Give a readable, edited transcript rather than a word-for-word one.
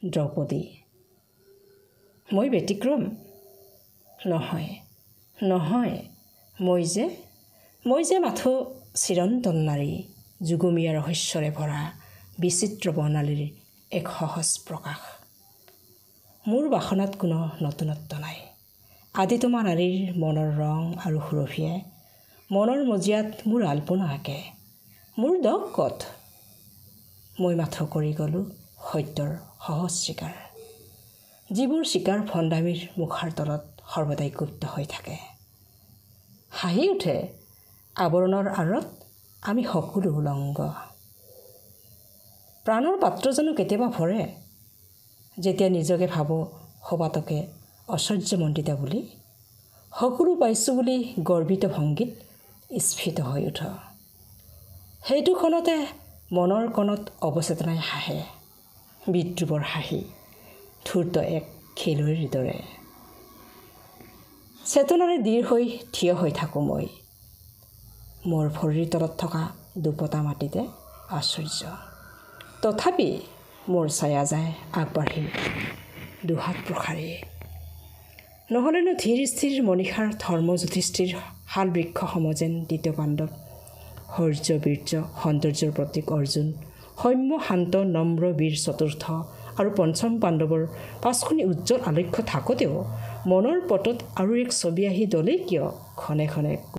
দ্ৰৌপদী। মই ব্যতিক্ৰম? নহয় নহয়, মই যে মাথো চিৰন্তন নাৰী, যুগমীয়া ৰহস্যৰে ভৰা বিচিত্ৰ বৰ্ণালীৰ এক সহজ প্ৰকাশ। মোৰ বাসনাত কোনো নতুনত্ব নাই। আদিতমা নাৰীৰ মনৰ ৰং আৰু সুৰভিয়ে মনৰ মজিয়াত মোৰ আলপনা আঁকে। মোৰ দক ক'ত? মই মাথো কৰি গ'লোঁ সত্যৰ সহজ স্বীকাৰ, যিবোৰ স্বীকাৰ ভণ্ডামীৰ মুখাৰ তলত সৰ্বদাই গুপ্ত হৈ থাকে। হাঁহি উঠে আৱৰণৰ আঁৰত আমি সকলো উলংগ। প্ৰাণৰ পাত্ৰ জানো কেতিয়াবা ভৰে, যেতিয়া নিজকে ভাবোঁ সবাতোকে ঐশ্বৰ্যমণ্ডিতা বুলি? সকলো পাইছোঁ বুলি গৰ্বিত ভংগীত স্ফীত হৈ উঠ। সেইটো ক্ষণতে মনৰ কণত অৱচেতনাই হাঁহে, বিদ্ৰূপৰ হাঁহি, ধূৰ্ত এক খেলুৱৈৰ দৰে। চেতনাৰে দৃঢ় হৈ থিয় হৈ থাকোঁ মই, মোৰ ভৰিৰ তলত থকা দুপতা মাটিতে আশ্চৰ্য। তথাপি মোৰ ছায়া যায় আগবাঢ়ি দুহাত প্ৰসাৰী। নহ'লেনো ধীৰ স্থিৰ মনীষাৰ ধৰ্ম যুধিষ্ঠিৰ শাল বৃক্ষ সম যেন দ্বিতীয় পাণ্ডৱ, শৌৰ্য বীৰ্য সৌন্দৰ্যৰ প্ৰতীক অৰ্জুন, সৌম্য শান্ত নম্ৰ বীৰ চতুৰ্থ আৰু পঞ্চম পাণ্ডৱৰ পাঁচখনি উজ্জ্বল আলক্ষ্য থাকোঁতেও মনৰ পটত আৰু এক ছবি আহি দলেই কিয় ক্ষণে ক্ষণে